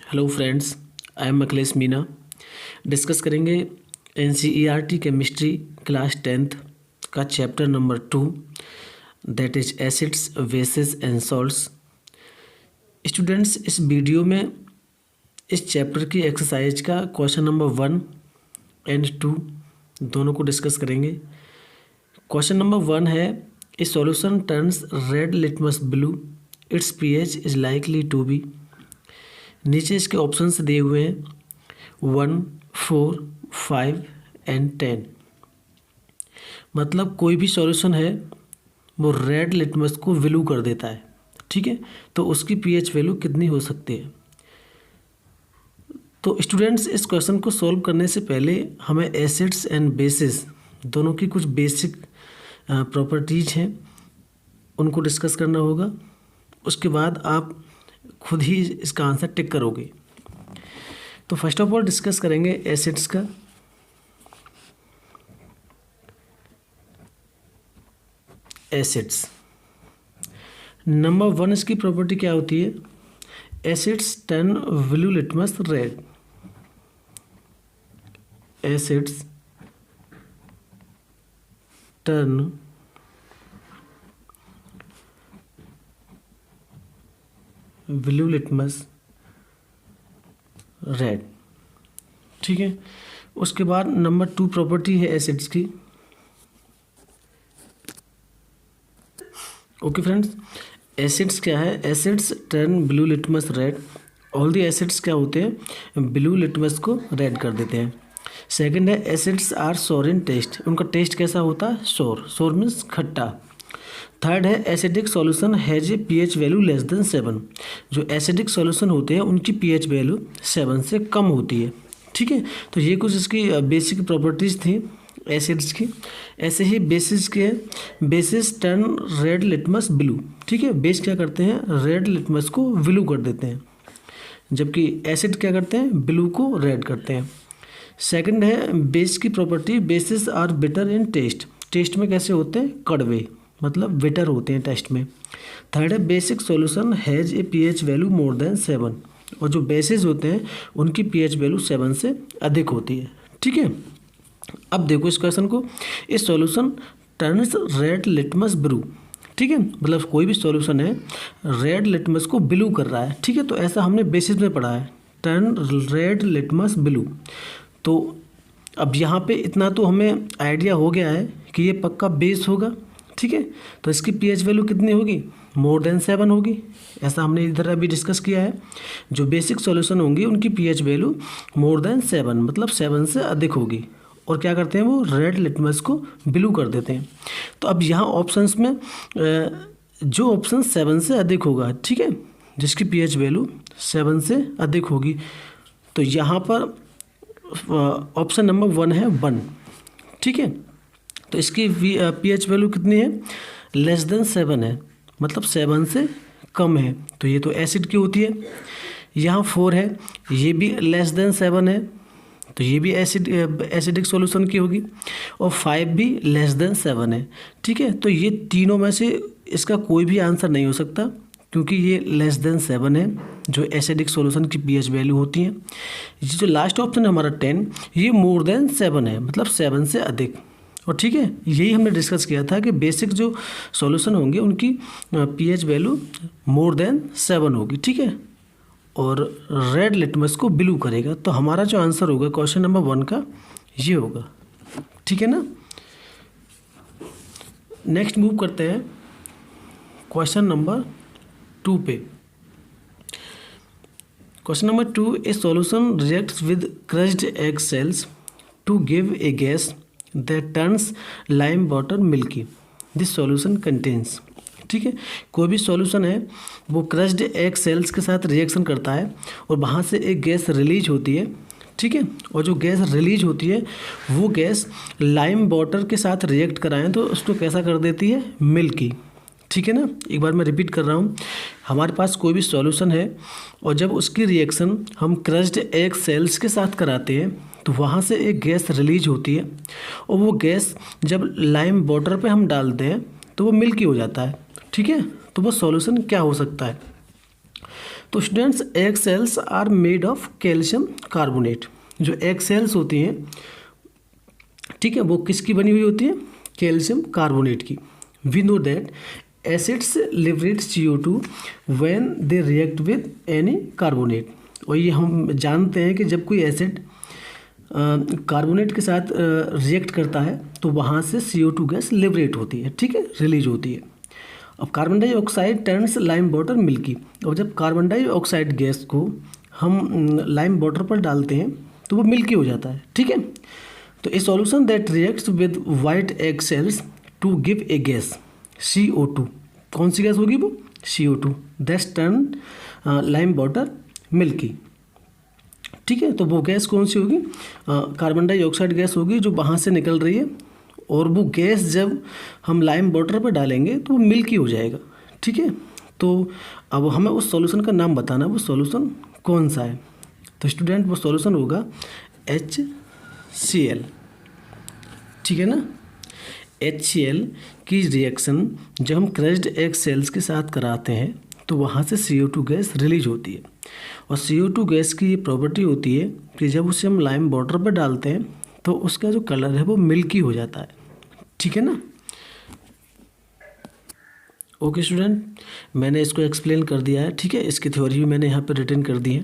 Hello friends, I am Akhilesh Meena. Discuss करेंगे NCERT chemistry class 10th का chapter number 2 that is acids bases and salts. Students, इस video में इस chapter की exercise का क्वेश्चन नंबर 1 एंड 2 दोनों को डिस्कस करेंगे। क्वेश्चन नंबर 1 है, a solution turns red litmus blue, its pH is likely to be. नीचे इसके ऑप्शंस दिए हुए हैं 1, 4, 5 एंड 10। मतलब कोई भी सॉल्यूशन है वो रेड लिटमस को ब्लू कर देता है, ठीक है। तो उसकी पीएच वैल्यू कितनी हो सकती है। तो स्टूडेंट्स, इस क्वेश्चन को सॉल्व करने से पहले हमें एसिड्स एंड बेसिस दोनों की कुछ बेसिक प्रॉपर्टीज हैं, उनको डिस्कस करना होगा। उसके बाद आप खुद ही इसका आंसर टिक करोगे। तो फर्स्ट ऑफ ऑल डिस्कस करेंगे एसिड्स का। एसिड्स नंबर 1, इसकी प्रॉपर्टी क्या होती है? Acids turn blue litmus red. Acids turn blue litmus red, ठीक है। उसके बाद नंबर 2 प्रॉपर्टी है एसिड्स की। ओके फ्रेंड्स, एसिड्स क्या है? Acids turn blue litmus red. All the acids क्या होते हैं? ब्लू लिटमस को रेड कर देते हैं। सेकंड है, एसिड्स आर सोर इन टेस्ट। उनका टेस्ट कैसा होता है? सोर। सोर मीन्स खट्टा। थर्ड है, acidic solution has a pH value less than 7। जो एसिडिक सॉल्यूशन होते हैं उनकी पीएच वैल्यू 7 से कम होती है, ठीक है। तो ये कुछ इसकी बेसिक प्रॉपर्टीज़ थी एसिड्स की। ऐसे ही बेसिस के, basis turn red litmus blue, ठीक है। बेस क्या करते हैं? रेड लिटमस को ब्लू कर देते हैं, जबकि एसिड क्या करते हैं? ब्लू को रेड करते हैं। सेकंड है, बेस की property, bases are bitter in taste. Taste में कैसे होते हैं? कड़वे, मतलब बिटर होते हैं टेस्ट में। थर्ड है, basic solution has a pH value more than 7। और जो बेसिस होते हैं उनकी पीएच वैल्यू 7 से अधिक होती है, ठीक है। अब देखो इस क्वेश्चन को, इस solution turns red litmus blue, ठीक है। मतलब कोई भी सॉल्यूशन है रेड लिटमस को ब्लू कर रहा है, ठीक है। तो ऐसा हमने बेसिस में पढ़ा है, टर्न रेड लिटमस ब्लू। तो अब यहाँ पे इतना तो हमें आइडिया हो गया है कि ये पक्का बेस होगा, ठीक है। तो इसकी पीएच वैल्यू कितनी होगी? मोर देन 7 होगी। ऐसा हमने इधर अभी डिस्कस किया है। जो बेसिक सॉल्यूशन होंगी उनकी पीएच वैल्यू मोर देन 7, मतलब 7 से अधिक होगी। और क्या करते हैं? वो रेड लिटमस को ब्लू कर देते हैं। तो अब यहाँ ऑप्शंस में जो ऑप्शन 7 से अधिक होगा, ठीक है, जिसकी पीएच वैल्यू 7 से अधिक होगी, तो यहाँ पर ऑप्शन नंबर 1 है 1, ठीक है। तो इसकी पीएच वैल्यू कितनी है? लेस देन 7 है, मतलब 7 से कम है। तो ये तो एसिड की होती है। यहाँ 4 है, ये भी लेस देन 7 है, तो ये भी एसिडिक सॉल्यूशन की होगी। और 5 भी लेस देन 7 है, ठीक है। तो ये तीनों में से इसका कोई भी आंसर नहीं हो सकता, क्योंकि ये लेस देन 7 है जो एसिडिक सॉल्यूशन की पीएच वैल्यू होती है। ये जो लास्ट ऑप्शन है हमारा 10, ये मोर देन 7 है, मतलब 7 से अधिक। और ठीक है, यही हमने डिस्कस किया था कि बेसिक जो सॉल्यूशन होंगे उनकी पीएच वैल्यू मोर देन 7 होगी, ठीक है। और रेड लिटमस को ब्लू करेगा। तो हमारा जो आंसर होगा क्वेश्चन नंबर 1 का ये होगा, ठीक है ना। नेक्स्ट मूव करते हैं क्वेश्चन नंबर 2 पे। Question number 2, a solution reacts with crushed egg shells to give a gas that turns lime water milky. This solution contains, ठीक है। कोई भी सॉल्यूशन है वो क्रश्ड एग सेल्स के साथ रिएक्शन करता है और वहाँ से एक गैस रिलीज होती है, ठीक है। और जो गैस रिलीज होती है वो गैस लाइम वाटर के साथ रिएक्ट कराएं तो उसको कैसा कर देती है? मिल्की, ठीक है ना। एक बार मैं रिपीट कर रहा हूँ, हमारे पास कोई भी सॉल्यूशन है और जब उसकी रिएक्शन हम क्रश्ड एग सेल्स के साथ कराते हैं तो वहाँ से एक गैस रिलीज होती है और वो गैस जब लाइम वाटर पे हम डालते हैं तो वो मिल्की हो जाता है, ठीक है। तो वो सॉल्यूशन क्या हो सकता है? तो students egg shells are made of calcium carbonate. जो एग सेल्स होती हैं, ठीक है, वो किसकी बनी हुई होती है? कैल्शियम कार्बोनेट की। We know that acids liberate CO2 when they react with any carbonate. और ये हम जानते हैं कि जब कोई एसिड कार्बोनेट के साथ रिएक्ट करता है तो वहाँ से CO2 गैस लिबरेट होती है, ठीक है, रिलीज होती है। अब carbon dioxide turns lime water milky. और जब कार्बन डाइऑक्साइड गैस को हम लाइम वाटर पर डालते हैं तो वो मिल्की हो जाता है, ठीक है। तो a solution that reacts with white egg shells to give a gas CO2। कौन सी गैस होगी वो? CO2 that's turn lime water milky, ठीक है। तो वो गैस कौन सी होगी? कार्बन डाइऑक्साइड गैस होगी जो वहाँ से निकल रही है, और वो गैस जब हम लाइम वाटर पर डालेंगे तो वो मिल्की हो जाएगा, ठीक है। तो अब हमें उस सॉल्यूशन का नाम बताना, वो सॉल्यूशन कौन सा है। तो स्टूडेंट वो सॉल्यूशन होगा HCl, ठीक है ना। HCl की रिएक्शन जब हम क्रश्ड एग सेल्स के साथ कराते हैं तो वहाँ से CO2 गैस रिलीज होती है। और CO2 गैस की ये प्रॉपर्टी होती है कि जब उसे हम लाइम वाटर पर डालते हैं तो उसका जो कलर है वो मिल्की हो जाता है, ठीक है ना। ओके स्टूडेंट, मैंने इसको एक्सप्लेन कर दिया है, ठीक है। इसकी थ्योरी भी मैंने यहाँ पर रिटर्न कर दी है।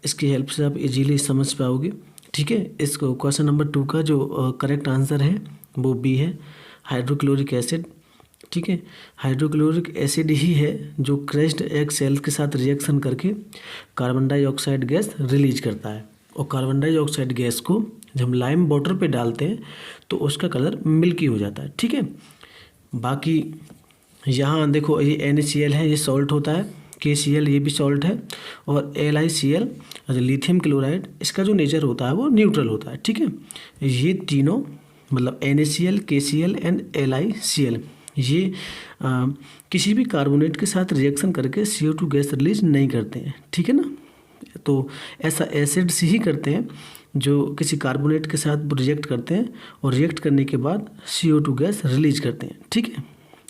इसकी हेल्प से आप इजीली समझ पाओगे, ठीक है। इसको क्वेश्चन नंबर 2 का जो करेक्ट आंसर है वो B है, हाइड्रोक्लोरिक एसिड, ठीक है। हाइड्रोक्लोरिक एसिड ही है जो क्रश्ड एग सेल के साथ रिएक्शन करके कार्बन डाइऑक्साइड गैस रिलीज करता है। और कार्बन डाइऑक्साइड गैस को जब हम लाइम वाटर पे डालते हैं तो उसका कलर मिल्की हो जाता है, ठीक है। बाकी यहाँ देखो ये NaCl है, ये सॉल्ट होता है, KCl ये भी सॉल्ट है, और LiCl लिथियम क्लोराइड, इसका जो नेचर होता है वो न्यूट्रल होता है, ठीक है। ये तीनों मतलब NaCl, KCl एंड LiCl ये किसी भी कार्बोनेट के साथ रिएक्शन करके CO2 गैस रिलीज नहीं करते हैं, ठीक है ना। तो ऐसा एसिड्स ही करते हैं जो किसी कार्बोनेट के साथ रिएक्ट करते हैं और रिएक्ट करने के बाद CO2 गैस रिलीज करते हैं, ठीक है।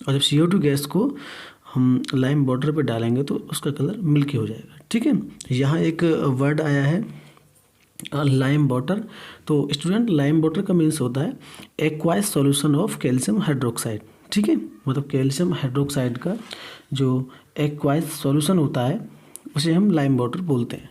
और जब CO2 गैस को हम लाइम वाटर पे डालेंगे तो उसका कलर मिल्की हो जाएगा, ठीक है। यहाँ एक वर्ड आया है लाइम वाटर। तो स्टूडेंट लाइम वाटर का मीन्स होता है एक्वाइज सॉल्यूशन ऑफ कैल्शियम हाइड्रोक्साइड, ठीक है। मतलब कैल्शियम हाइड्रोक्साइड का जो एक्वाइज सॉल्यूशन होता है उसे हम लाइम वाटर बोलते हैं।